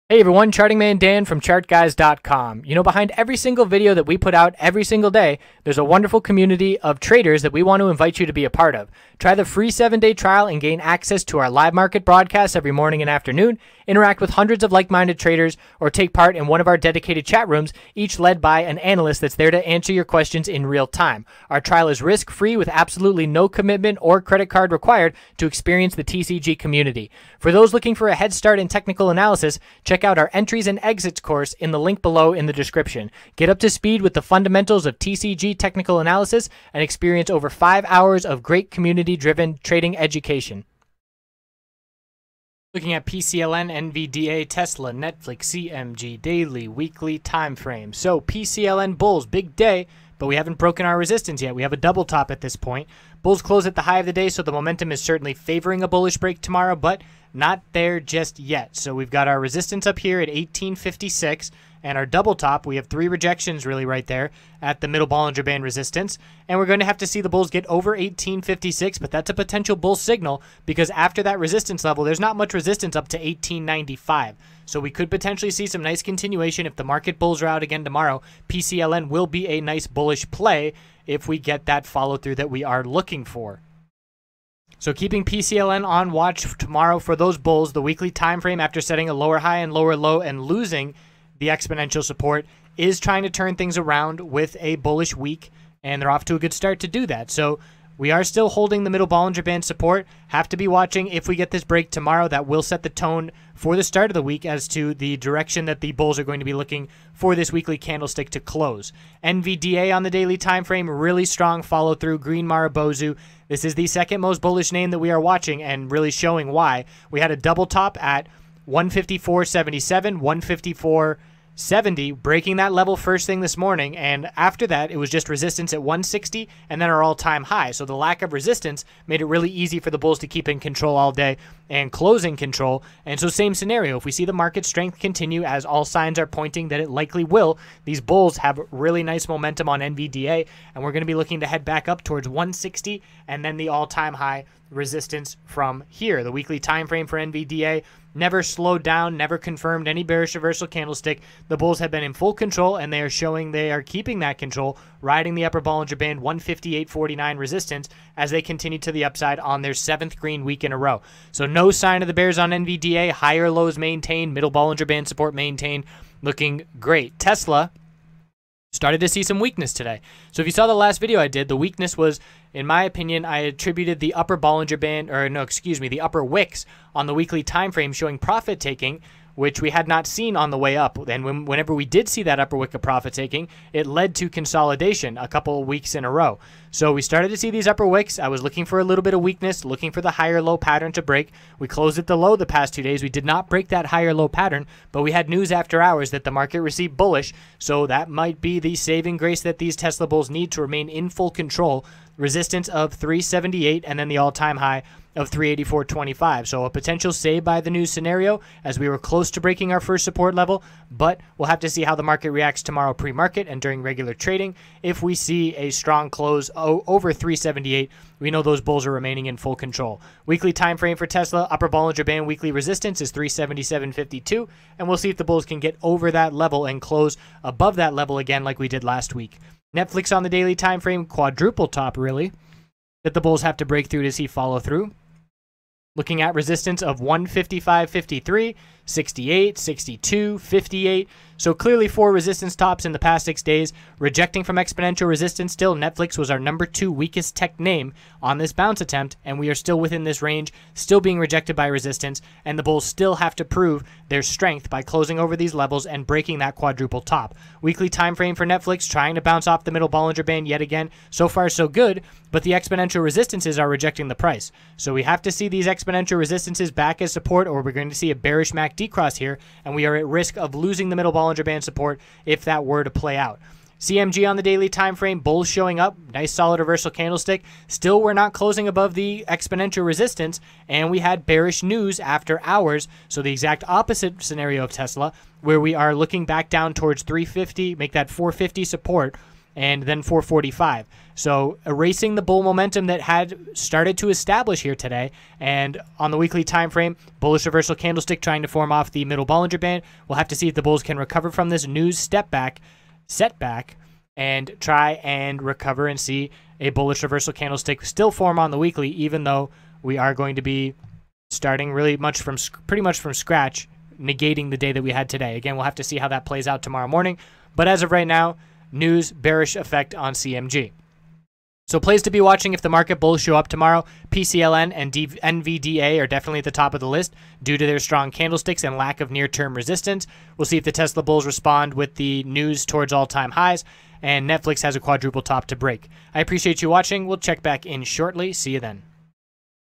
Hey everyone, Charting Man Dan from ChartGuys.com. You know, behind every single video that we put out every single day, there's a wonderful community of traders that we want to invite you to be a part of. Try the free 7-day trial and gain access to our live market broadcasts every morning and afternoon, interact with hundreds of like-minded traders, or take part in one of our dedicated chat rooms, each led by an analyst that's there to answer your questions in real time. Our trial is risk-free with absolutely no commitment or credit card required to experience the TCG community. For those looking for a head start in technical analysis, check out our entries and exits course in the link below in the description. Get up to speed with the fundamentals of TCG technical analysis and experience over 5 hours of great community-driven trading education. Looking at PCLN NVDA TSLA NFLX CMG daily, weekly time frame. So PCLN bulls, big day, but we haven't broken our resistance yet. We have a double top at this point. Bulls close at the high of the day, so the momentum is certainly favoring a bullish break tomorrow, but not there just yet. So we've got our resistance up here at 1856, and our double top, we have 3 rejections really right there at the middle Bollinger Band resistance, and we're going to have to see the bulls get over 1856, but that's a potential bull signal because after that resistance level, there's not much resistance up to 1895. So we could potentially see some nice continuation if the market bulls are out again tomorrow. PCLN will be a nice bullish play if we get that follow through that we are looking for. So keeping PCLN on watch tomorrow for those bulls. The weekly time frame after setting a lower high and lower low and losing the exponential support is trying to turn things around with a bullish week, and they're off to a good start to do that. So we are still holding the middle Bollinger Band support. Have to be watching if we get this break tomorrow. That will set the tone for the start of the week as to the direction that the bulls are going to be looking for this weekly candlestick to close. NVDA on the daily time frame, really strong follow through. Green Maribozu. This is the second most bullish name that we are watching and really showing why. We had a double top at 154.77, 154.70, breaking that level first thing this morning, and after that it was just resistance at 160 and then our all-time high. So the lack of resistance made it really easy for the bulls to keep in control all day and closing control. And so same scenario, if we see the market strength continue, as all signs are pointing that it likely will, these bulls have really nice momentum on NVDA, and we're going to be looking to head back up towards 160 and then the all-time high resistance from here. The weekly time frame for NVDA never slowed down, never confirmed any bearish reversal candlestick. The bulls have been in full control, and they are showing they are keeping that control, riding the upper Bollinger Band 158.49 resistance as they continue to the upside on their 7th green week in a row. So no sign of the bears on NVDA. Higher lows maintained, middle Bollinger Band support maintained, looking great. Tesla started to see some weakness today. So if you saw the last video I did, the weakness was, in my opinion, I attributed the upper Bollinger Band, or no, excuse me, the upper wicks on the weekly time frame showing profit taking, which we had not seen on the way up. And whenever we did see that upper wick of profit taking, it led to consolidation a couple of weeks in a row. So we started to see these upper wicks. I was looking for a little bit of weakness, looking for the higher low pattern to break. We closed at the low the past 2 days. We did not break that higher low pattern, but we had news after hours that the market received bullish. So that might be the saving grace that these Tesla bulls need to remain in full control. Resistance of 378 and then the all-time high of 384.25. So a potential save by the news scenario as we were close to breaking our first support level, but we'll have to see how the market reacts tomorrow pre-market and during regular trading. If we see a strong close over 378, we know those bulls are remaining in full control. Weekly time frame for Tesla, upper Bollinger Band weekly resistance is 377.52, and we'll see if the bulls can get over that level and close above that level again like we did last week. Netflix on the daily time frame, quadruple top really, that the bulls have to break through to see follow through. Looking at resistance of 155.53, 68, 62, 58. So clearly 4 resistance tops in the past 6 days. Rejecting from exponential resistance still, Netflix was our #2 weakest tech name on this bounce attempt, and we are still within this range, still being rejected by resistance, and the bulls still have to prove their strength by closing over these levels and breaking that quadruple top. Weekly time frame for Netflix, trying to bounce off the middle Bollinger Band yet again. So far so good, but the exponential resistances are rejecting the price. So we have to see these exponential resistances back as support, or we're going to see a bearish MACD cross here, and we are at risk of losing the middle Bollinger Band support if that were to play out. CMG on the daily time frame, bulls showing up, nice solid reversal candlestick. Still, we're not closing above the exponential resistance, and we had bearish news after hours. So the exact opposite scenario of Tesla, where we are looking back down towards 350, make that 450 support, and then 445. So erasing the bull momentum that had started to establish here today. And on the weekly time frame, bullish reversal candlestick trying to form off the middle Bollinger Band. We'll have to see if the bulls can recover from this news setback, and try and recover and see a bullish reversal candlestick still form on the weekly, even though we are going to be starting pretty much from scratch, negating the day that we had today. Again, we'll have to see how that plays out tomorrow morning. But as of right now, news bearish effect on CMG. So plays to be watching if the market bulls show up tomorrow. PCLN and NVDA are definitely at the top of the list due to their strong candlesticks and lack of near-term resistance. We'll see if the Tesla bulls respond with the news towards all-time highs, and Netflix has a quadruple top to break. I appreciate you watching. We'll check back in shortly. See you then.